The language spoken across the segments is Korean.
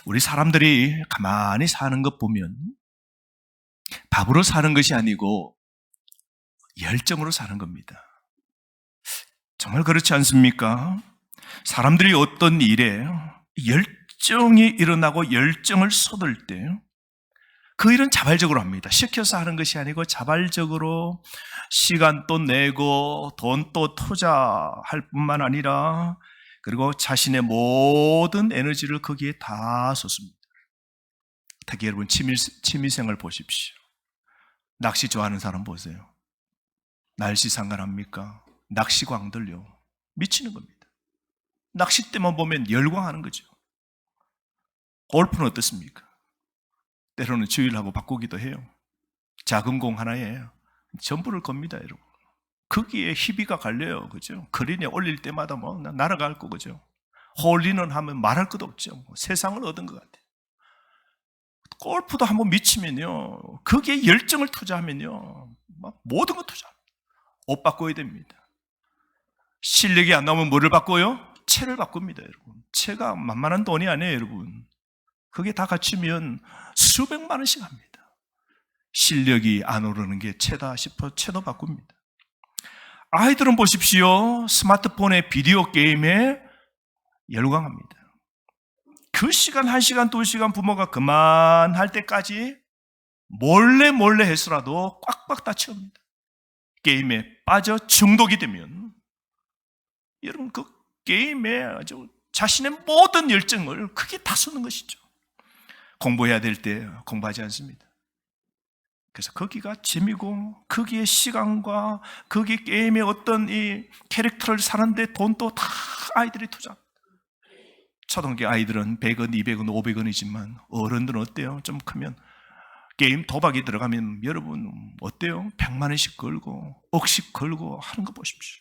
우리 사람들이 가만히 사는 것 보면 밥으로 사는 것이 아니고 열정으로 사는 겁니다. 정말 그렇지 않습니까? 사람들이 어떤 일에 열정이 일어나고 열정을 쏟을 때 그 일은 자발적으로 합니다. 시켜서 하는 것이 아니고 자발적으로 시간도 내고 돈도 투자할 뿐만 아니라 그리고 자신의 모든 에너지를 거기에 다 쏟습니다. 특히 여러분 취미생활 보십시오. 낚시 좋아하는 사람 보세요. 날씨 상관합니까? 낚시광들요. 미치는 겁니다. 낚싯대만 보면 열광하는 거죠. 골프는 어떻습니까? 때로는 주일하고 바꾸기도 해요. 작은 공 하나에 전부를 겁니다, 여러분. 거기에 희비가 갈려요, 그죠? 그린에 올릴 때마다 뭐 날아갈 거, 그죠? 홀인원 하면 말할 것도 없죠. 뭐 세상을 얻은 것 같아요. 골프도 한번 미치면요, 거기에 열정을 투자하면요, 막 모든 걸 투자합니다. 옷 바꿔야 됩니다. 실력이 안 나오면 뭐를 바꿔요? 채를 바꿉니다, 여러분. 채가 만만한 돈이 아니에요, 여러분. 그게 다 갖추면 수백만 원씩 합니다. 실력이 안 오르는 게 채다 싶어 채도 바꿉니다. 아이들은 보십시오. 스마트폰의 비디오 게임에 열광합니다. 그 시간 1시간 2시간 부모가 그만할 때까지 몰래 해서라도 꽉꽉 다 채웁니다. 게임에 빠져 중독이 되면 여러분 그 게임에 아주 자신의 모든 열정을 크게 다 쏟는 것이죠. 공부해야 될 때 공부하지 않습니다. 그래서 거기가 재미고 거기에 시간과 거기 게임의 어떤 이 캐릭터를 사는데 돈도 다 아이들이 투자합니다. 초등학교 아이들은 100원, 200원, 500원이지만 어른들은 어때요? 좀 크면 게임 도박이 들어가면 여러분 어때요? 100만 원씩 걸고 억씩 걸고 하는 거 보십시오.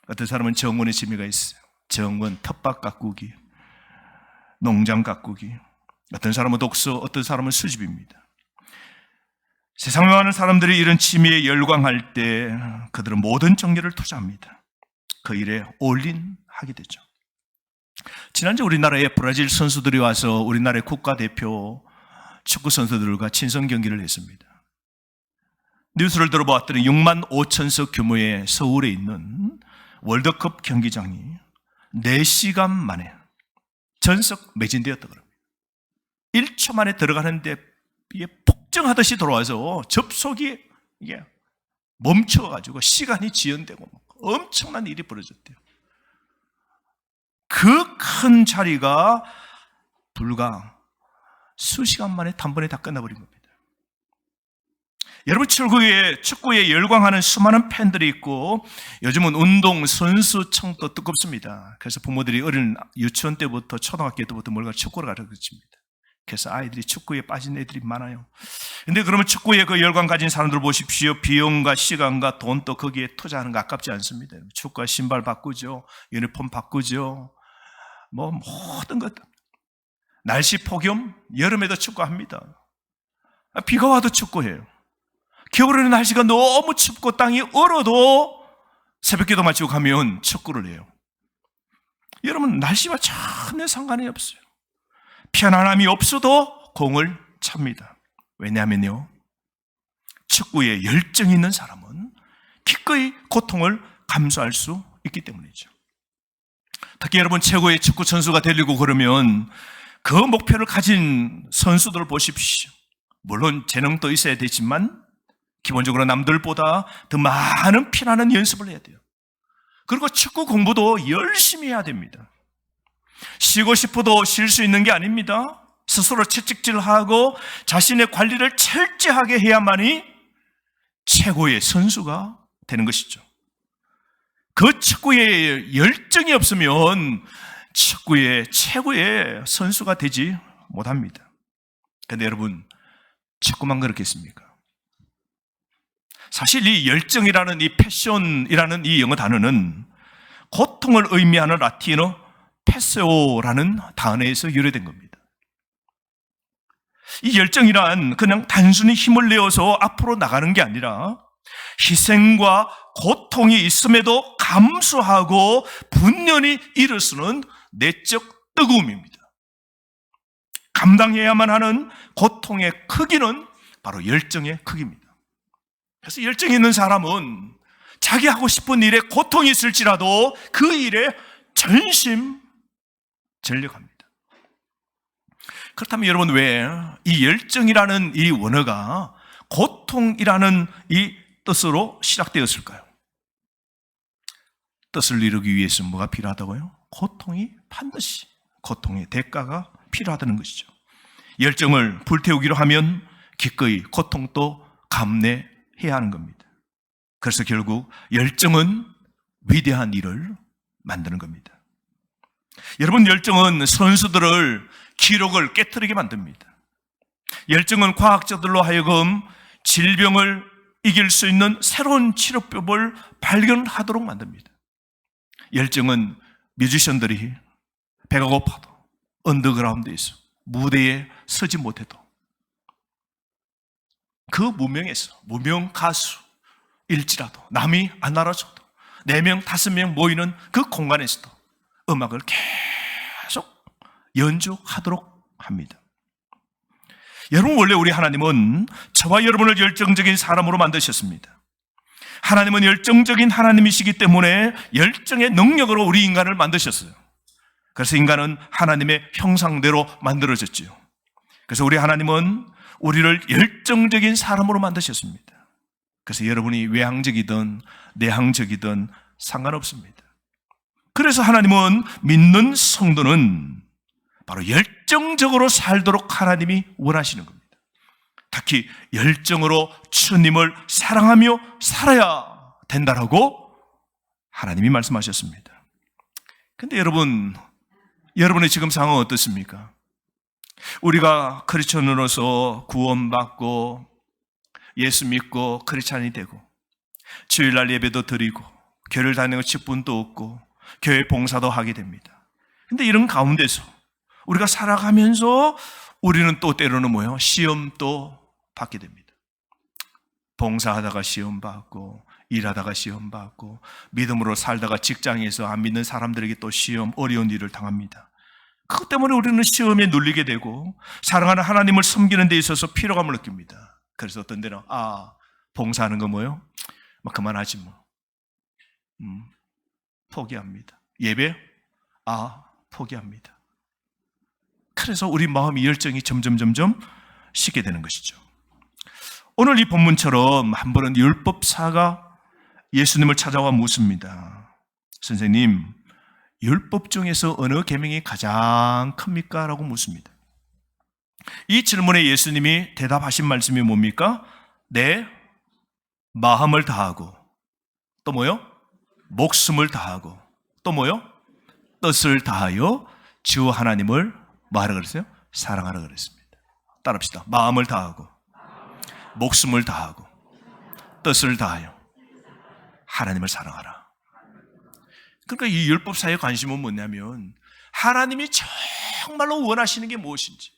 어떤 사람은 정원에 재미가 있어요. 정원, 텃밭 가꾸기, 농장 가꾸기. 어떤 사람은 독서, 어떤 사람은 수집입니다. 세상에 많은 사람들이 이런 취미에 열광할 때 그들은 모든 정열을 투자합니다. 그 일에 올인하게 되죠. 지난주 우리나라에 브라질 선수들이 와서 우리나라의 국가대표 축구 선수들과 친선 경기를 했습니다. 뉴스를 들어보았더니 6만 5천석 규모의 서울에 있는 월드컵 경기장이 4시간 만에 전석 매진되었다고 합니다. 1초 만에 들어가는데 폭정하듯이 들어와서 접속이 이게 멈춰가지고 시간이 지연되고 엄청난 일이 벌어졌대요. 그 큰 자리가 불과 수시간 만에 단번에 다 끝나버린 겁니다. 여러분 축구에 열광하는 수많은 팬들이 있고 요즘은 운동 선수청도 뜨겁습니다. 그래서 부모들이 어린 유치원 때부터 초등학교 때부터 뭘가 축구를 가르칩니다. 그래서 아이들이 축구에 빠진 애들이 많아요. 근데 그러면 축구에 그 열광 가진 사람들 보십시오. 비용과 시간과 돈도 거기에 투자하는 거 아깝지 않습니다. 축구와 신발 바꾸죠. 유니폼 바꾸죠. 뭐 모든 것. 날씨 폭염, 여름에도 축구합니다. 비가 와도 축구해요. 겨울에는 날씨가 너무 춥고 땅이 얼어도 새벽기도 마치고 가면 축구를 해요. 여러분 날씨와 전혀 상관이 없어요. 편안함이 없어도 공을 찹니다. 왜냐하면요, 축구에 열정이 있는 사람은 기꺼이 고통을 감수할 수 있기 때문이죠. 특히 여러분 최고의 축구 선수가 되려고 그러면 그 목표를 가진 선수들을 보십시오. 물론 재능도 있어야 되지만 기본적으로 남들보다 더 많은 피나는 연습을 해야 돼요. 그리고 축구 공부도 열심히 해야 됩니다. 쉬고 싶어도 쉴 수 있는 게 아닙니다. 스스로 채찍질하고 자신의 관리를 철저하게 해야만이 최고의 선수가 되는 것이죠. 그 축구에 열정이 없으면 축구의 최고의 선수가 되지 못합니다. 그런데 여러분, 축구만 그렇겠습니까? 사실 이 열정이라는 이 패션이라는 이 영어 단어는 고통을 의미하는 라틴어 패세오라는 단어에서 유래된 겁니다. 이 열정이란 그냥 단순히 힘을 내어서 앞으로 나가는 게 아니라 희생과 고통이 있음에도 감수하고 분연히 일어서는 내적 뜨거움입니다. 감당해야만 하는 고통의 크기는 바로 열정의 크기입니다. 그래서 열정이 있는 사람은 자기 하고 싶은 일에 고통이 있을지라도 그 일에 전심전력합니다. 그렇다면 여러분, 왜 이 열정이라는 이 원어가 고통이라는 이 뜻으로 시작되었을까요? 뜻을 이루기 위해서 뭐가 필요하다고요? 고통이 반드시, 고통의 대가가 필요하다는 것이죠. 열정을 불태우기로 하면 기꺼이 고통도 감내해야 하는 겁니다. 그래서 결국 열정은 위대한 일을 만드는 겁니다. 여러분, 열정은 선수들을, 기록을 깨트리게 만듭니다. 열정은 과학자들로 하여금 질병을 이길 수 있는 새로운 치료법을 발견하도록 만듭니다. 열정은 뮤지션들이 배가 고파도 언더그라운드에서 무대에 서지 못해도 그 무명 가수일지라도 남이 안 알아줘도 4명, 5명 모이는 그 공간에서도 음악을 계속 연주하도록 합니다. 여러분, 원래 우리 하나님은 저와 여러분을 열정적인 사람으로 만드셨습니다. 하나님은 열정적인 하나님이시기 때문에 열정의 능력으로 우리 인간을 만드셨어요. 그래서 인간은 하나님의 형상대로 만들어졌죠. 그래서 우리 하나님은 우리를 열정적인 사람으로 만드셨습니다. 그래서 여러분이 외향적이든 내향적이든 상관없습니다. 그래서 하나님은 믿는 성도는 바로 열정적으로 살도록 하나님이 원하시는 겁니다. 특히 열정으로 주님을 사랑하며 살아야 된다라고 하나님이 말씀하셨습니다. 근데 여러분의 지금 상황은 어떻습니까? 우리가 크리스천으로서 구원받고 예수 믿고 크리스찬이 되고 주일날 예배도 드리고 교회를 다니는 직분도 얻고 교회 봉사도 하게 됩니다. 근데 이런 가운데서 우리가 살아가면서 우리는 또 때로는 뭐예요? 시험도 받게 됩니다. 봉사하다가 시험 받고 일하다가 시험 받고 믿음으로 살다가 직장에서 안 믿는 사람들에게 또 시험, 어려운 일을 당합니다. 그것 때문에 우리는 시험에 눌리게 되고 사랑하는 하나님을 섬기는 데 있어서 피로감을 느낍니다. 그래서 어떤 데는 봉사하는 거 뭐예요? 그만하지 뭐. 포기합니다. 예배? 포기합니다. 그래서 우리 마음의 열정이 점점 식게 되는 것이죠. 오늘 이 본문처럼 한 번은 율법사가 예수님을 찾아와 묻습니다. 선생님, 율법 중에서 어느 계명이 가장 큽니까? 라고 묻습니다. 이 질문에 예수님이 대답하신 말씀이 뭡니까? 내 마음을 다하고 또 뭐요? 목숨을 다하고 또 뭐요? 뜻을 다하여 주 하나님을 뭐하라 그랬어요? 사랑하라 그랬습니다. 따라합시다. 마음을 다하고 목숨을 다하고 뜻을 다하여 하나님을 사랑하라. 그러니까 이 율법사의 관심은 뭐냐면 하나님이 정말로 원하시는 게 무엇인지,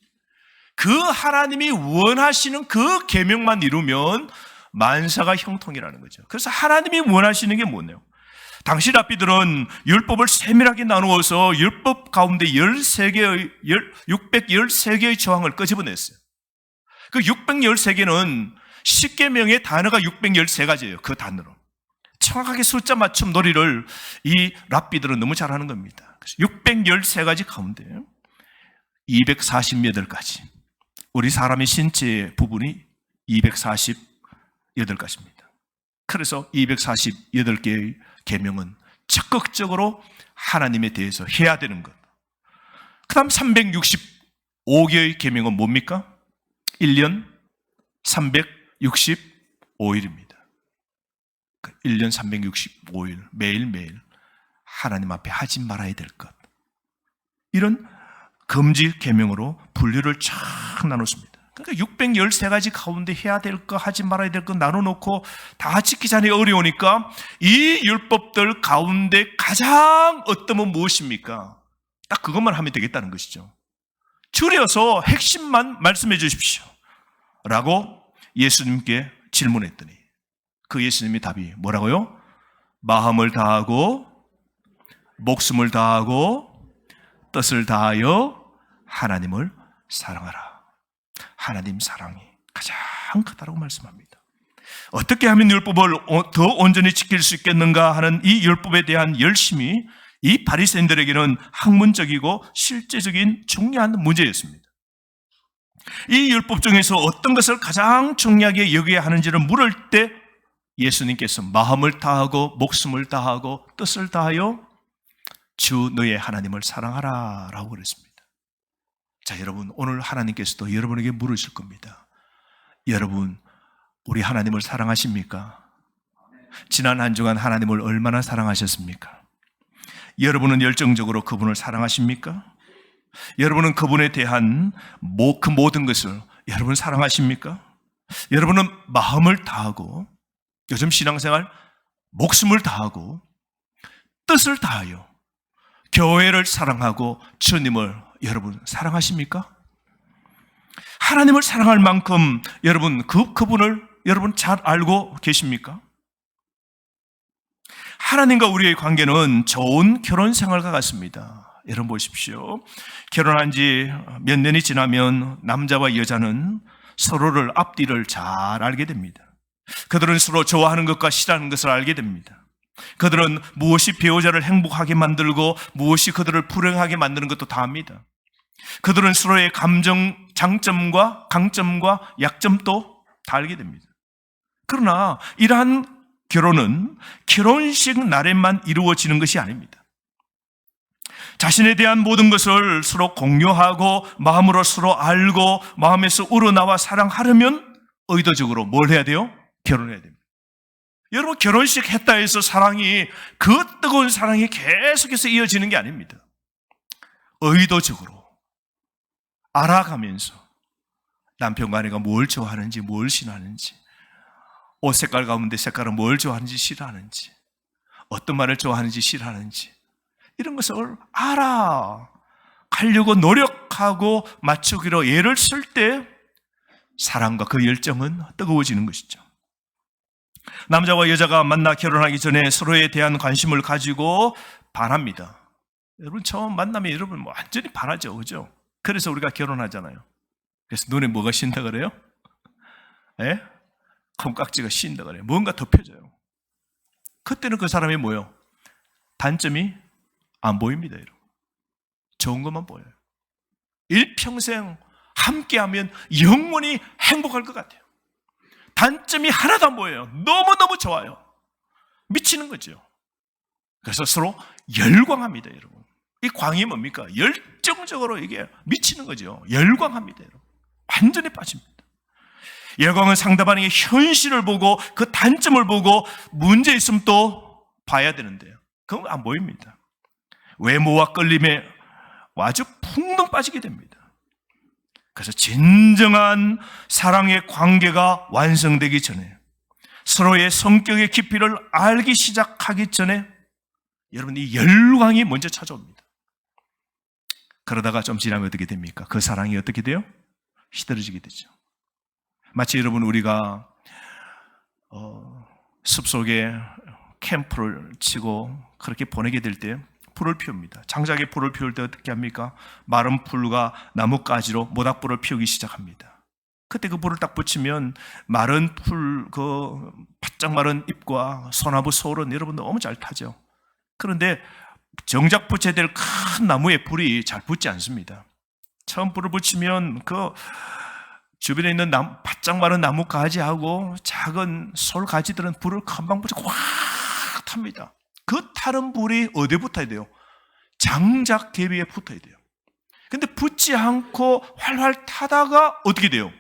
그 하나님이 원하시는 그 계명만 이루면 만사가 형통이라는 거죠. 그래서 하나님이 원하시는 게 뭐냐요? 당시 랍비들은 율법을 세밀하게 나누어서 율법 가운데 613개의 조항을 끄집어냈어요. 그 613개는 10계명의 단어가 613가지예요. 그 단어로. 정확하게 숫자 맞춤 놀이를 이 랍비들은 너무 잘하는 겁니다. 그래서 613가지 가운데 248가지. 우리 사람의 신체 부분이 248가지입니다. 그래서 248개의 계명은 적극적으로 하나님에 대해서 해야 되는 것. 그 다음 365개의 계명은 뭡니까? 1년 365일입니다. 1년 365일 매일매일 하나님 앞에 하지 말아야 될 것. 이런 금지 계명으로 분류를 쫙 나눴습니다. 그러니까 613가지 가운데 해야 될 거, 하지 말아야 될 거 나눠놓고 다 지키지 않으니 어려우니까 이 율법들 가운데 가장 어떠면 무엇입니까? 딱 그것만 하면 되겠다는 것이죠. 줄여서 핵심만 말씀해 주십시오 라고 예수님께 질문했더니 그 예수님의 답이 뭐라고요? 마음을 다하고 목숨을 다하고 뜻을 다하여 하나님을 사랑하라. 하나님 사랑이 가장 크다고 말씀합니다. 어떻게 하면 율법을 더 온전히 지킬 수 있겠는가 하는 이 율법에 대한 열심이 이 바리새인들에게는 학문적이고 실제적인 중요한 문제였습니다. 이 율법 중에서 어떤 것을 가장 중요하게 여겨야 하는지를 물을 때 예수님께서 마음을 다하고 목숨을 다하고 뜻을 다하여 주 너의 하나님을 사랑하라 라고 그랬습니다. 자, 여러분, 오늘 하나님께서도 여러분에게 물으실 겁니다. 여러분, 우리 하나님을 사랑하십니까? 지난 한 주간 하나님을 얼마나 사랑하셨습니까? 여러분은 열정적으로 그분을 사랑하십니까? 여러분은 그분에 대한 그 모든 것을 여러분 사랑하십니까? 여러분은 마음을 다하고 요즘 신앙생활 목숨을 다하고 뜻을 다하여 교회를 사랑하고 주님을 여러분 사랑하십니까? 하나님을 사랑할 만큼 여러분 그분을 여러분 잘 알고 계십니까? 하나님과 우리의 관계는 좋은 결혼 생활과 같습니다. 여러분 보십시오. 결혼한 지 몇 년이 지나면 남자와 여자는 서로를 앞뒤를 잘 알게 됩니다. 그들은 서로 좋아하는 것과 싫어하는 것을 알게 됩니다. 그들은 무엇이 배우자를 행복하게 만들고 무엇이 그들을 불행하게 만드는 것도 다 압니다. 그들은 서로의 감정 장점과 강점과 약점도 다 알게 됩니다. 그러나 이러한 결혼은 결혼식 날에만 이루어지는 것이 아닙니다. 자신에 대한 모든 것을 서로 공유하고 마음으로 서로 알고 마음에서 우러나와 사랑하려면 의도적으로 뭘 해야 돼요? 결혼해야 됩니다. 여러분, 결혼식 했다 해서 사랑이, 그 뜨거운 사랑이 계속해서 이어지는 게 아닙니다. 의도적으로 알아가면서 남편과 아내가 뭘 좋아하는지, 뭘 싫어하는지, 옷 색깔 가운데 색깔은 뭘 좋아하는지 싫어하는지, 어떤 말을 좋아하는지 싫어하는지, 이런 것을 알아가려고 노력하고 맞추기로 애를 쓸 때 사랑과 그 열정은 뜨거워지는 것이죠. 남자와 여자가 만나 결혼하기 전에 서로에 대한 관심을 가지고 반합니다. 여러분, 처음 만나면 여러분 완전히 반하죠, 그죠? 그래서 우리가 결혼하잖아요. 그래서 눈에 뭐가 쉰다 그래요? 예? 콩깍지가 쉰다 그래요. 뭔가 덮여져요. 그때는 그 사람이 뭐예요? 단점이 안 보입니다, 여러분. 좋은 것만 보여요. 일평생 함께하면 영원히 행복할 것 같아요. 단점이 하나도 안 보여요. 너무너무 좋아요. 미치는 거죠. 그래서 서로 열광합니다, 여러분. 이 광이 뭡니까? 열정적으로 이게 미치는 거죠. 열광합니다, 여러분. 완전히 빠집니다. 열광은 상대방의 현실을 보고 그 단점을 보고 문제 있으면 또 봐야 되는데요. 그건 안 보입니다. 외모와 끌림에 아주 풍덩 빠지게 됩니다. 그래서 진정한 사랑의 관계가 완성되기 전에, 서로의 성격의 깊이를 알기 시작하기 전에 여러분, 이 열광이 먼저 찾아옵니다. 그러다가 좀 지나면 어떻게 됩니까? 그 사랑이 어떻게 돼요? 시들어지게 되죠. 마치 여러분, 우리가 숲속에 캠프를 치고 그렇게 보내게 될 때 불을 피웁니다. 장작에 불을 피울 때 어떻게 합니까? 마른 풀과 나뭇가지로 모닥불을 피우기 시작합니다. 그때 그 불을 딱 붙이면 마른 풀, 그 바짝 마른 잎과 소나무 소울은 여러분 너무 잘 타죠. 그런데 정작 붙여야 될 큰 나무에 불이 잘 붙지 않습니다. 처음 불을 붙이면 그 주변에 있는 바짝 마른 나무 가지하고 작은 솔 가지들은 불을 금방 붙여 확 탑니다. 그 타는 불이 어디에 붙어야 돼요? 장작 계비에 붙어야 돼요. 근데 붙지 않고 활활 타다가 어떻게 돼요?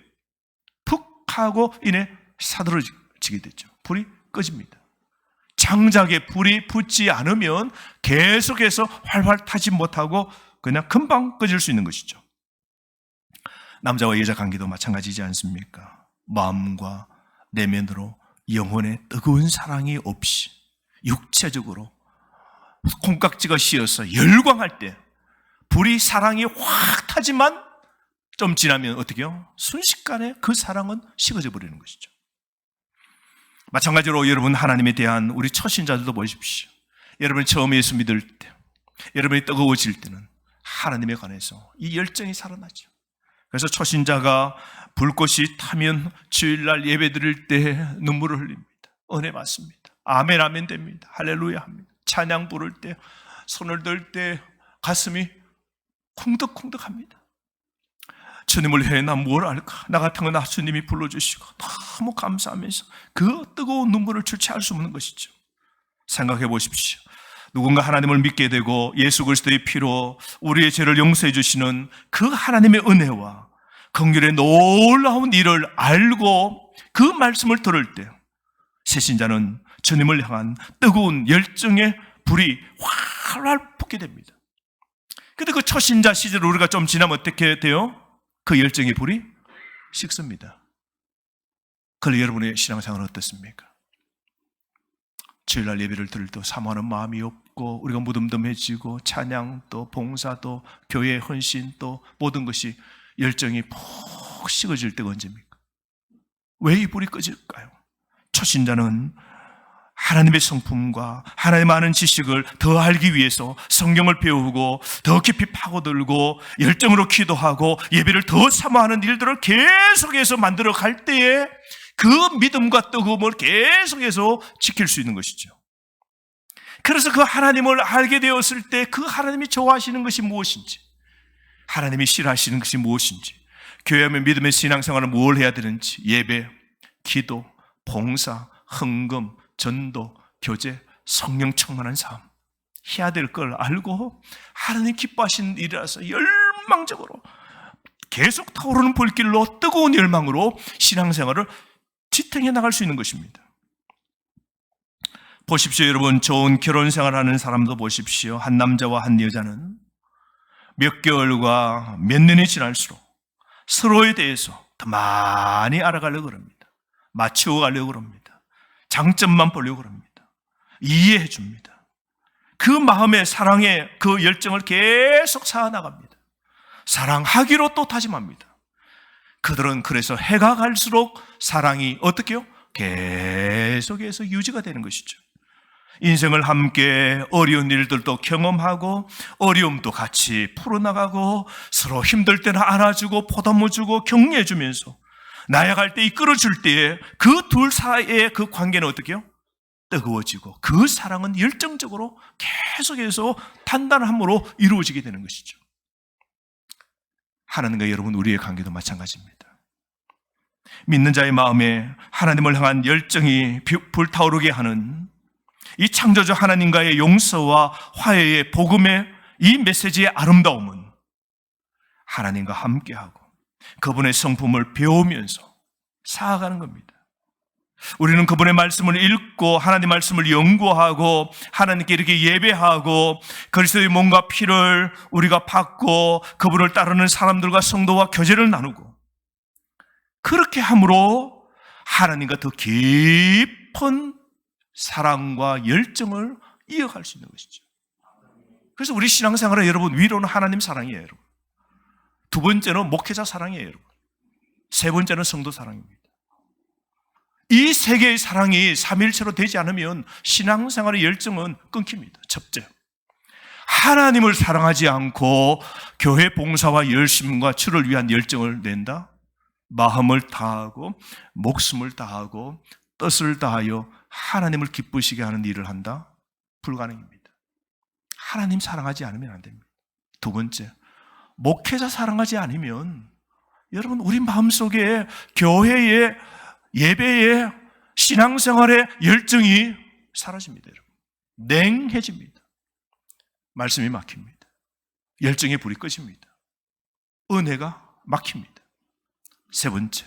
푹 하고 이내 사들어지게 되죠. 불이 꺼집니다. 장작에 불이 붙지 않으면 계속해서 활활 타지 못하고 그냥 금방 꺼질 수 있는 것이죠. 남자와 여자 관계도 마찬가지지 않습니까? 마음과 내면으로 영혼의 뜨거운 사랑이 없이 육체적으로 콩깍지가 씌어서 열광할 때 불이, 사랑이 확 타지만 좀 지나면 어떻게 해요? 순식간에 그 사랑은 식어져 버리는 것이죠. 마찬가지로 여러분, 하나님에 대한 우리 초신자들도 보십시오. 여러분이 처음 예수 믿을 때, 여러분이 뜨거워질 때는 하나님에 관해서 이 열정이 살아나죠. 그래서 초신자가 불꽃이 타면 주일날 예배 드릴 때 눈물을 흘립니다. 은혜 받습니다. 아멘 아멘 됩니다. 할렐루야 합니다. 찬양 부를 때 손을 들 때 가슴이 쿵덕쿵덕합니다. 주님을 위해 나 뭘 알까? 나 같은 건 주님이 불러주시고 너무 감사하면서 그 뜨거운 눈물을 주체할 수 없는 것이죠. 생각해 보십시오. 누군가 하나님을 믿게 되고 예수 그리스도의 피로 우리의 죄를 용서해 주시는 그 하나님의 은혜와 긍휼의 놀라운 일을 알고 그 말씀을 들을 때 새신자는 주님을 향한 뜨거운 열정의 불이 활활 붙게 됩니다. 근데 그 초신자 시절 우리가 좀 지나면 어떻게 돼요? 그 열정의 불이 식습니다. 그런데 여러분의 신앙생활은 어떻습니까? 주일날 예배를 들을 때 사모하는 마음이 없고 우리가 무덤덤해지고 찬양 또 봉사 또 교회 헌신 또 모든 것이 열정이 푹 식어질 때가 언제입니까? 왜 이 불이 꺼질까요? 초신자는 하나님의 성품과 하나님의 아는 지식을 더 알기 위해서 성경을 배우고 더 깊이 파고들고 열정으로 기도하고 예배를 더 사모하는 일들을 계속해서 만들어 갈 때에 그 믿음과 뜨거움을 계속해서 지킬 수 있는 것이죠. 그래서 그 하나님을 알게 되었을 때 그 하나님이 좋아하시는 것이 무엇인지, 하나님이 싫어하시는 것이 무엇인지, 교회하면 믿음의 신앙생활은 뭘 해야 되는지, 예배, 기도, 봉사, 헌금, 전도, 교제, 성령 충만한 삶 해야 될 걸 알고 하나님 기뻐하시는 일이라서 열망적으로 계속 타오르는 불길로 뜨거운 열망으로 신앙생활을 지탱해 나갈 수 있는 것입니다. 보십시오, 여러분. 좋은 결혼생활하는 사람도 보십시오. 한 남자와 한 여자는 몇 개월과 몇 년이 지날수록 서로에 대해서 더 많이 알아가려고 합니다. 맞추어 가려고 합니다. 장점만 보려고 합니다. 이해해 줍니다. 그 마음의 사랑의 그 열정을 계속 쌓아나갑니다. 사랑하기로 또 다짐합니다. 그들은 그래서 해가 갈수록 사랑이 어떻게 해요? 계속해서 유지가 되는 것이죠. 인생을 함께 어려운 일들도 경험하고 어려움도 같이 풀어나가고 서로 힘들 때는 안아주고 보담아주고 격려해주면서 나아갈 때 이끌어줄 때에 그 둘 사이의 그 관계는 어떻게 해요? 뜨거워지고 그 사랑은 열정적으로 계속해서 단단함으로 이루어지게 되는 것이죠. 하나님과 여러분 우리의 관계도 마찬가지입니다. 믿는 자의 마음에 하나님을 향한 열정이 불타오르게 하는 이 창조주 하나님과의 용서와 화해의 복음의 이 메시지의 아름다움은 하나님과 함께하고 그분의 성품을 배우면서 쌓아가는 겁니다. 우리는 그분의 말씀을 읽고 하나님 말씀을 연구하고 하나님께 이렇게 예배하고 그리스도의 몸과 피를 우리가 받고 그분을 따르는 사람들과 성도와 교제를 나누고 그렇게 함으로 하나님과 더 깊은 사랑과 열정을 이어갈 수 있는 것이죠. 그래서 우리 신앙생활은 여러분 위로는 하나님 사랑이에요. 여러분. 두 번째는 목회자 사랑이에요. 여러분. 세 번째는 성도 사랑입니다. 이 세 개의 사랑이 삼일체로 되지 않으면 신앙생활의 열정은 끊깁니다. 첫째, 하나님을 사랑하지 않고 교회 봉사와 열심과 주를 위한 열정을 낸다? 마음을 다하고 목숨을 다하고 뜻을 다하여 하나님을 기쁘시게 하는 일을 한다? 불가능입니다. 하나님 사랑하지 않으면 안 됩니다. 두 번째, 목회자 사랑하지 않으면 여러분 우리 마음속에 교회의 예배의 신앙생활의 열정이 사라집니다. 여러분. 냉해집니다. 말씀이 막힙니다. 열정의 불이 꺼집니다. 은혜가 막힙니다. 세 번째,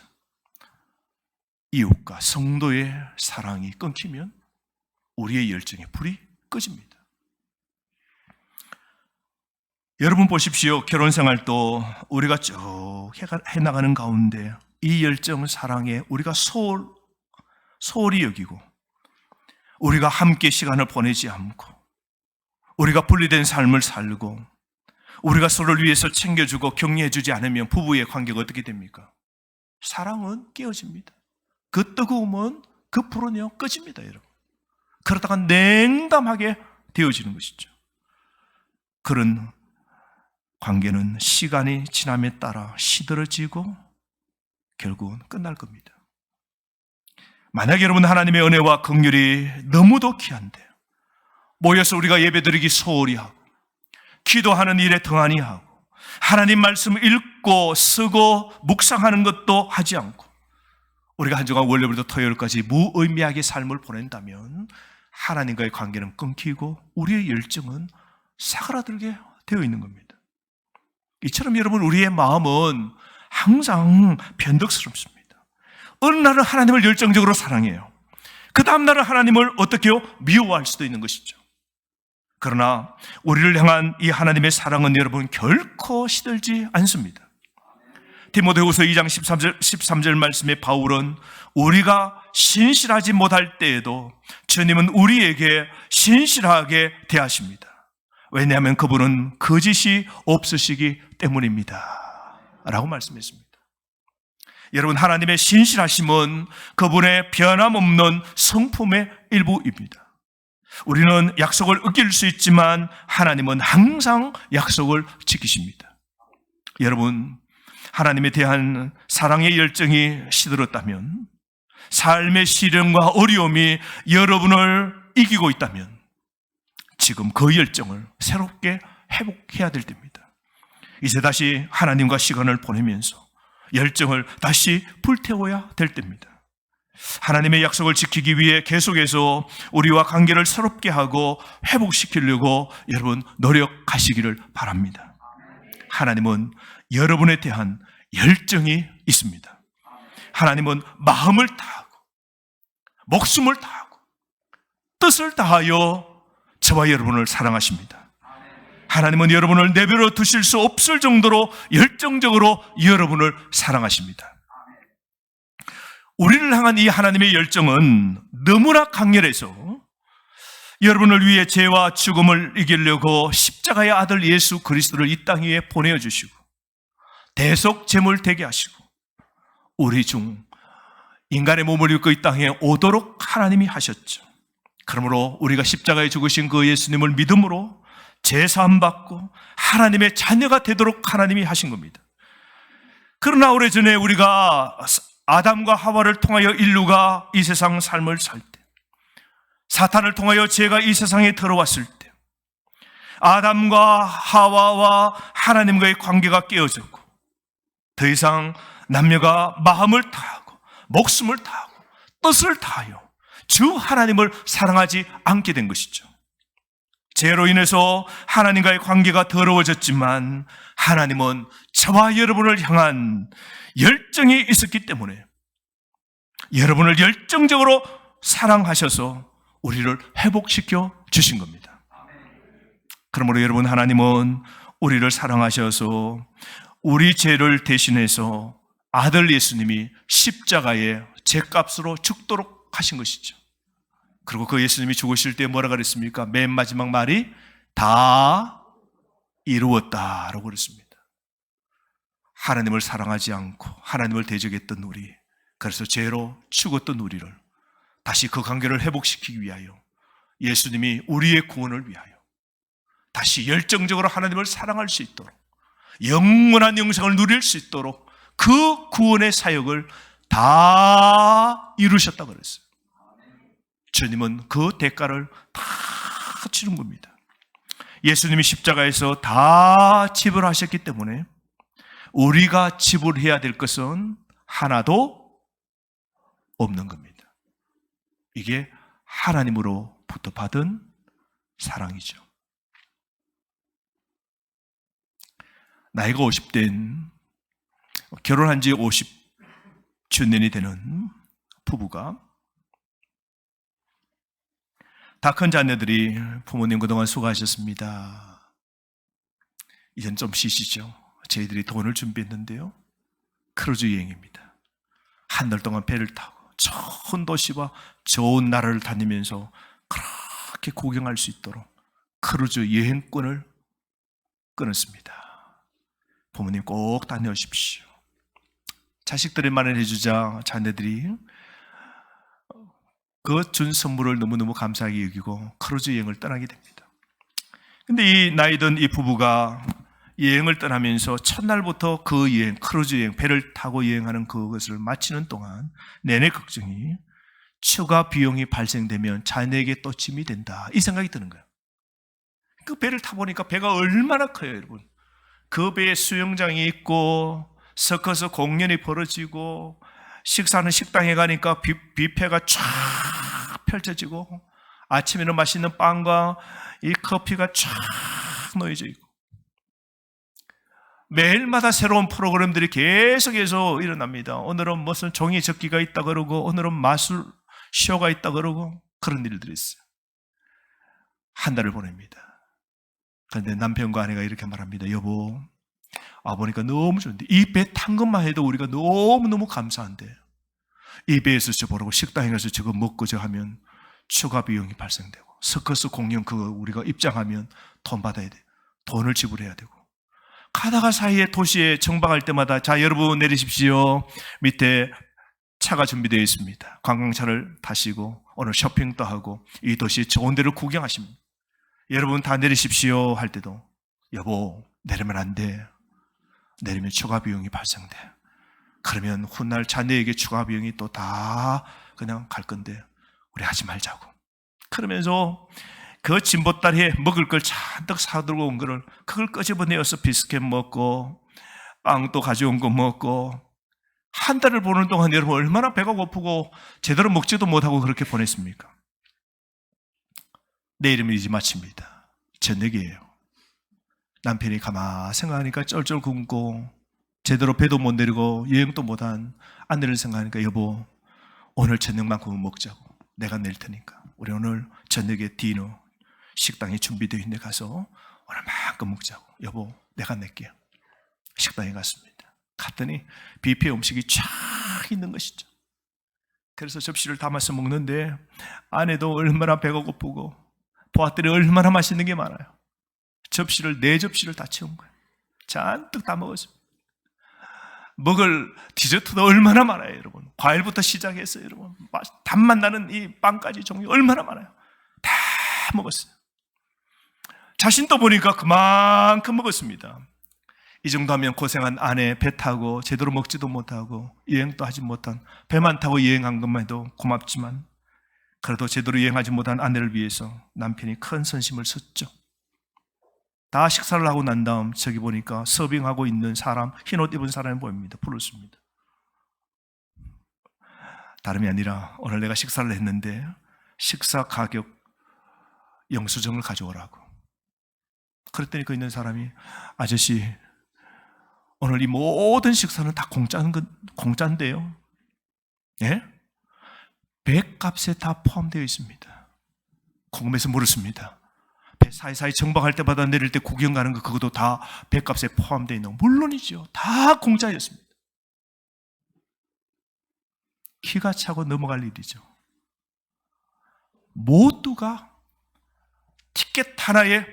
이웃과 성도의 사랑이 끊기면 우리의 열정의 불이 꺼집니다. 여러분 보십시오. 결혼생활도 우리가 쭉 해나가는 가운데 이 열정 사랑에 우리가 소홀히 여기고 우리가 함께 시간을 보내지 않고 우리가 분리된 삶을 살고 우리가 서로를 위해서 챙겨주고 격려해주지 않으면 부부의 관계가 어떻게 됩니까? 사랑은 깨어집니다. 그 뜨거움은 그 불은요 꺼집니다. 여러분. 그러다가 냉담하게 되어지는 것이죠. 그런 관계는 시간이 지남에 따라 시들어지고 결국은 끝날 겁니다. 만약 여러분 하나님의 은혜와 긍휼이 너무도 귀한데 모여서 우리가 예배드리기 소홀히 하고 기도하는 일에 등한히 하고 하나님 말씀 읽고 쓰고 묵상하는 것도 하지 않고 우리가 한 주간 월요일부터 토요일까지 무의미하게 삶을 보낸다면 하나님과의 관계는 끊기고 우리의 열정은 사그라들게 되어 있는 겁니다. 이처럼 여러분 우리의 마음은 항상 변덕스럽습니다. 어느 날은 하나님을 열정적으로 사랑해요. 그 다음 날은 하나님을 어떻게요? 미워할 수도 있는 것이죠. 그러나 우리를 향한 이 하나님의 사랑은 여러분 결코 시들지 않습니다. 디모데후서 2장 13절 말씀에 바울은 우리가 신실하지 못할 때에도 주님은 우리에게 신실하게 대하십니다. 왜냐하면 그분은 거짓이 없으시기 때문입니다 라고 말씀했습니다. 여러분 하나님의 신실하심은 그분의 변함없는 성품의 일부입니다. 우리는 약속을 어길 수 있지만 하나님은 항상 약속을 지키십니다. 여러분 하나님에 대한 사랑의 열정이 시들었다면 삶의 시련과 어려움이 여러분을 이기고 있다면 지금 그 열정을 새롭게 회복해야 될 때입니다. 이제 다시 하나님과 시간을 보내면서 열정을 다시 불태워야 될 때입니다. 하나님의 약속을 지키기 위해 계속해서 우리와 관계를 새롭게 하고 회복시키려고 여러분 노력하시기를 바랍니다. 하나님은 여러분에 대한 열정이 있습니다. 하나님은 마음을 다하고 목숨을 다하고 뜻을 다하여 저와 여러분을 사랑하십니다. 하나님은 여러분을 내버려 두실 수 없을 정도로 열정적으로 여러분을 사랑하십니다. 우리를 향한 이 하나님의 열정은 너무나 강렬해서 여러분을 위해 죄와 죽음을 이기려고 십자가의 아들 예수 그리스도를 이 땅 위에 보내주시고 대속 제물 되게 하시고 우리 중 인간의 몸을 입고 이 땅에 오도록 하나님이 하셨죠. 그러므로 우리가 십자가에 죽으신 그 예수님을 믿음으로 제사함 받고 하나님의 자녀가 되도록 하나님이 하신 겁니다. 그러나 오래전에 우리가 아담과 하와를 통하여 인류가 이 세상 삶을 살 때, 사탄을 통하여 죄가 이 세상에 들어왔을 때 아담과 하와와 하나님과의 관계가 깨어졌고 더 이상 남녀가 마음을 다하고 목숨을 다하고 뜻을 다하여 주 하나님을 사랑하지 않게 된 것이죠. 죄로 인해서 하나님과의 관계가 더러워졌지만 하나님은 저와 여러분을 향한 열정이 있었기 때문에 여러분을 열정적으로 사랑하셔서 우리를 회복시켜 주신 겁니다. 그러므로 여러분 하나님은 우리를 사랑하셔서 우리 죄를 대신해서 아들 예수님이 십자가에 죄값으로 죽도록 하신 것이죠. 그리고 그 예수님이 죽으실 때 뭐라 그랬습니까? 맨 마지막 말이 다 이루었다라고 그랬습니다. 하나님을 사랑하지 않고 하나님을 대적했던 우리, 그래서 죄로 죽었던 우리를 다시 그 관계를 회복시키기 위하여 예수님이 우리의 구원을 위하여 다시 열정적으로 하나님을 사랑할 수 있도록 영원한 영생을 누릴 수 있도록 그 구원의 사역을 다 이루셨다고 그랬어요. 주님은 그 대가를 다 치른 겁니다. 예수님이 십자가에서 다 지불하셨기 때문에 우리가 지불해야 될 것은 하나도 없는 겁니다. 이게 하나님으로부터 받은 사랑이죠. 나이가 50된 결혼한 지 50주년이 되는 부부가 다 큰 자녀들이 부모님 그동안 수고하셨습니다. 이젠 좀 쉬시죠. 저희들이 돈을 준비했는데요. 크루즈 여행입니다. 한 달 동안 배를 타고 좋은 도시와 좋은 나라를 다니면서 그렇게 구경할 수 있도록 크루즈 여행권을 끊었습니다. 부모님 꼭 다녀오십시오. 자식들의 말을 해주자 자녀들이 그 준 선물을 너무너무 감사하게 여기고 크루즈 여행을 떠나게 됩니다. 근데 이 나이 든 이 부부가 여행을 떠나면서 첫날부터 그 여행, 크루즈 여행, 배를 타고 여행하는 그것을 마치는 동안 내내 걱정이 추가 비용이 발생되면 자녀에게 또 짐이 된다. 이 생각이 드는 거예요. 그 배를 타보니까 배가 얼마나 커요, 여러분. 그 배에 수영장이 있고 서커스 공연이 벌어지고 식사하는 식당에 가니까 뷔페가 쫙 펼쳐지고 아침에는 맛있는 빵과 이 커피가 쫙 놓여져 있고 매일마다 새로운 프로그램들이 계속해서 일어납니다. 오늘은 무슨 종이 접기가 있다 그러고 오늘은 마술 쇼가 있다 그러고 그런 일들이 있어요. 한 달을 보냅니다. 그런데 남편과 아내가 이렇게 말합니다. 여보, 보니까 너무 좋은데 이 배 탄 것만 해도 우리가 너무너무 감사한데 이 배에서 저 보라고 식당에 가서 저거 먹고 저 하면 추가 비용이 발생되고 서커스 공연 그거 우리가 입장하면 돈 받아야 돼. 돈을 지불해야 되고 가다가 사이에 도시에 정박할 때마다 자 여러분 내리십시오. 밑에 차가 준비되어 있습니다. 관광차를 타시고 오늘 쇼핑도 하고 이 도시 좋은 데를 구경하십니다. 여러분 다 내리십시오 할 때도 여보 내리면 안 돼. 내리면 추가 비용이 발생돼. 그러면 훗날 자녀에게 추가 비용이 또 다 그냥 갈 건데 우리 하지 말자고. 그러면서 그 진보다리에 먹을 걸 잔뜩 사들고 온 거를 그걸 끄집어내어서 비스켓 먹고 빵도 가져온 거 먹고 한 달을 보는 동안 여러분 얼마나 배가 고프고 제대로 먹지도 못하고 그렇게 보냈습니까? 내일이면 이제 마칩니다. 저녁이에요. 남편이 가만 생각하니까 쩔쩔 굶고 제대로 배도 못 내리고 여행도 못한 아내를 생각하니까 여보 오늘 저녁만큼은 먹자고. 내가 낼 테니까 우리 오늘 저녁에 디너 식당이 준비되어 있는데 가서 오늘만큼 먹자고. 여보 내가 낼게요. 식당에 갔습니다. 갔더니 뷔페 음식이 쫙 있는 것이죠. 그래서 접시를 담아서 먹는데 아내도 얼마나 배가 고프고 보았더니 얼마나 맛있는 게 많아요. 접시를 4접시를 다 채운 거예요. 잔뜩 다 먹었습니다. 먹을 디저트도 얼마나 많아요, 여러분. 과일부터 시작해서 여러분 단맛 나는 이 빵까지 종류 얼마나 많아요. 다 먹었어요. 자신도 보니까 그만큼 먹었습니다. 이 정도 하면 고생한 아내 배 타고 제대로 먹지도 못하고 여행도 하지 못한 배만 타고 여행한 것만 해도 고맙지만 그래도 제대로 여행하지 못한 아내를 위해서 남편이 큰 선심을 썼죠. 다 식사를 하고 난 다음 저기 보니까 서빙하고 있는 사람, 흰옷 입은 사람이 보입니다. 불렀습니다. 다름이 아니라 오늘 내가 식사를 했는데 식사 가격 영수증을 가져오라고. 그랬더니 그 있는 사람이 아저씨 오늘 이 모든 식사는 다 공짜인데요. 예? 배값에 다 포함되어 있습니다. 궁금해서 물었습니다. 배 사이사이 정박할 때마다 내릴 때 구경 가는 거 그것도 다 배값에 포함되어 있는 거 물론이죠. 다 공짜였습니다. 기가 차고 넘어갈 일이죠. 모두가 티켓 하나에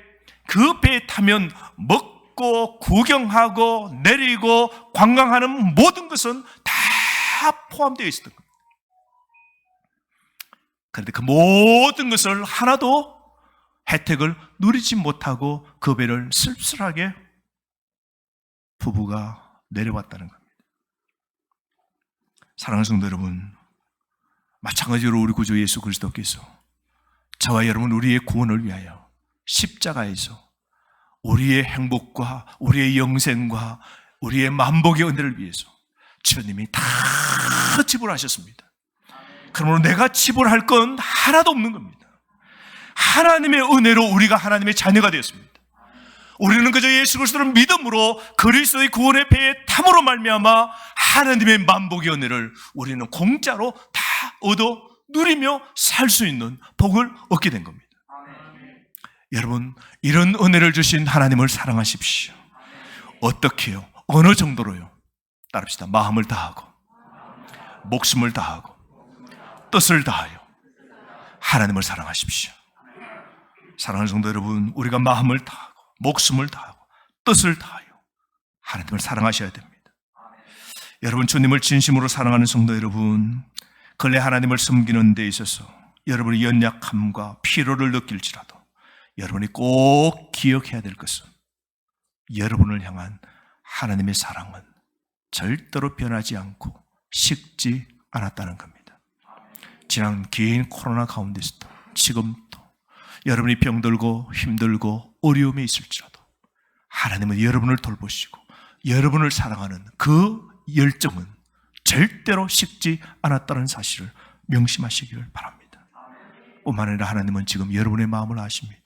그 배에 타면 먹고 구경하고 내리고 관광하는 모든 것은 다 포함되어 있었던 겁니다. 그런데 그 모든 것을 하나도 혜택을 누리지 못하고 그 배를 쓸쓸하게 부부가 내려왔다는 겁니다. 사랑하는 성도 여러분, 마찬가지로 우리 구주 예수 그리스도께서 저와 여러분 우리의 구원을 위하여 십자가에서 우리의 행복과 우리의 영생과 우리의 만복의 은혜를 위해서 주님이 다 지불하셨습니다. 그러므로 내가 지불할 건 하나도 없는 겁니다. 하나님의 은혜로 우리가 하나님의 자녀가 되었습니다. 우리는 그저 예수 그리스도를 믿음으로 그리스도의 구원의 배에 탐으로 말미암아 하나님의 만복의 은혜를 우리는 공짜로 다 얻어 누리며 살 수 있는 복을 얻게 된 겁니다. 여러분 이런 은혜를 주신 하나님을 사랑하십시오. 어떻게요? 어느 정도로요? 따릅시다. 마음을 다하고 목숨을 다하고 뜻을 다하여 하나님을 사랑하십시오. 사랑하는 성도 여러분, 우리가 마음을 다하고 목숨을 다하고 뜻을 다하여 하나님을 사랑하셔야 됩니다. 여러분 주님을 진심으로 사랑하는 성도 여러분, 근래 하나님을 섬기는 데 있어서 여러분의 연약함과 피로를 느낄지라도 여러분이 꼭 기억해야 될 것은 여러분을 향한 하나님의 사랑은 절대로 변하지 않고 식지 않았다는 겁니다. 지난 긴 코로나 가운데서도 지금도 여러분이 병들고 힘들고 어려움이 있을지라도 하나님은 여러분을 돌보시고 여러분을 사랑하는 그 열정은 절대로 식지 않았다는 사실을 명심하시기를 바랍니다. 뿐만 아니라 하나님은 지금 여러분의 마음을 아십니다.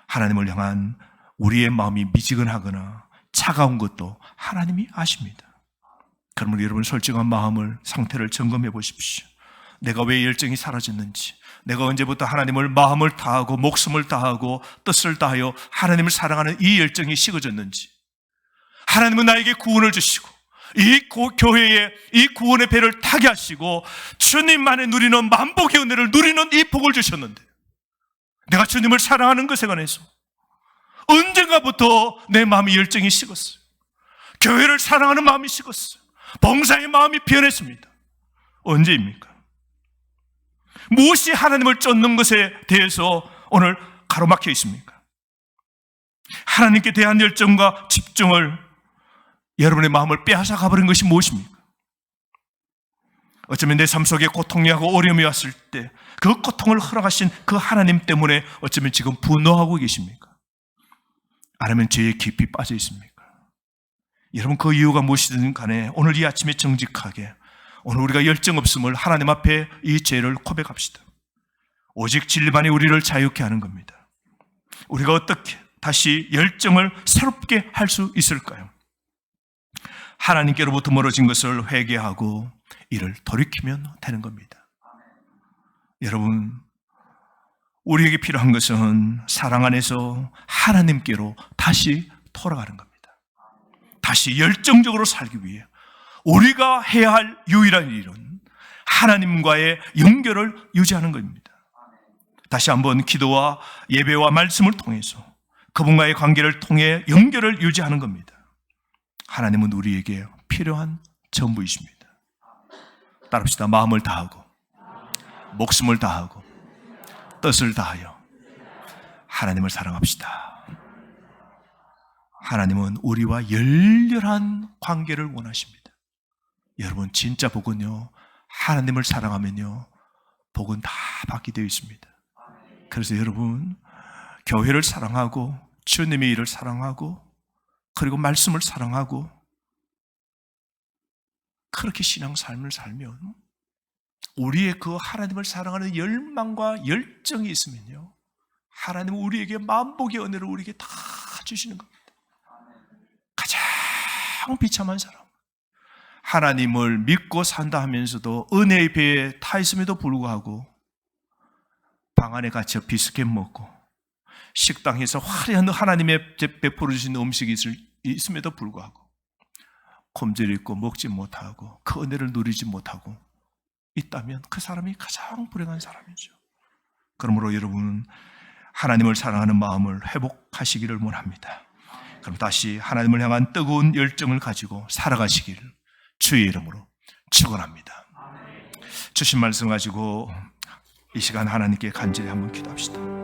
하나님을 향한 우리의 마음이 미지근하거나 차가운 것도 하나님이 아십니다. 그러면 여러분 솔직한 마음을, 상태를 점검해 보십시오. 내가 왜 열정이 사라졌는지, 내가 언제부터 하나님을 마음을 다하고 목숨을 다하고 뜻을 다하여 하나님을 사랑하는 이 열정이 식어졌는지, 하나님은 나에게 구원을 주시고 이 교회에 이 구원의 배를 타게 하시고 주님만의 누리는 만복의 은혜를 누리는 이 복을 주셨는데 내가 주님을 사랑하는 것에 관해서 언젠가부터 내 마음이 열정이 식었어요. 교회를 사랑하는 마음이 식었어요. 봉사의 마음이 변했습니다. 언제입니까? 무엇이 하나님을 쫓는 것에 대해서 오늘 가로막혀 있습니까? 하나님께 대한 열정과 집중을 여러분의 마음을 빼앗아 가버린 것이 무엇입니까? 어쩌면 내 삶 속에 고통이 하고 어려움이 왔을 때 그 고통을 허락하신 그 하나님 때문에 어쩌면 지금 분노하고 계십니까? 아니면 죄에 깊이 빠져 있습니까? 여러분 그 이유가 무엇이든 간에 오늘 이 아침에 정직하게 오늘 우리가 열정 없음을 하나님 앞에 이 죄를 고백합시다. 오직 진리만이 우리를 자유케 하는 겁니다. 우리가 어떻게 다시 열정을 새롭게 할 수 있을까요? 하나님께로부터 멀어진 것을 회개하고 이를 돌이키면 되는 겁니다. 여러분, 우리에게 필요한 것은 사랑 안에서 하나님께로 다시 돌아가는 겁니다. 다시 열정적으로 살기 위해 우리가 해야 할 유일한 일은 하나님과의 연결을 유지하는 겁니다. 다시 한번 기도와 예배와 말씀을 통해서 그분과의 관계를 통해 연결을 유지하는 겁니다. 하나님은 우리에게 필요한 전부이십니다. 따릅시다. 마음을 다하고 목숨을 다하고 뜻을 다하여 하나님을 사랑합시다. 하나님은 우리와 열렬한 관계를 원하십니다. 여러분 진짜 복은요, 하나님을 사랑하면요 복은 다 받게 되어 있습니다. 그래서 여러분 교회를 사랑하고 주님의 일을 사랑하고 그리고 말씀을 사랑하고 그렇게 신앙 삶을 살면 우리의 그 하나님을 사랑하는 열망과 열정이 있으면요 하나님은 우리에게 만복의 은혜를 우리에게 다 주시는 겁니다. 가장 비참한 사람, 하나님을 믿고 산다 하면서도 은혜의 배에 타 있음에도 불구하고 방 안에 갇혀 비스켓 먹고 식당에서 화려한 하나님의 베풀어 주신 음식이 있음에도 불구하고 곰질 있고 먹지 못하고 그 은혜를 누리지 못하고 있다면 그 사람이 가장 불행한 사람이죠. 그러므로 여러분은 하나님을 사랑하는 마음을 회복하시기를 원합니다. 그럼 다시 하나님을 향한 뜨거운 열정을 가지고 살아가시기를 주의 이름으로 축원합니다. 주신 말씀 가지고 이 시간 하나님께 간절히 한번 기도합시다.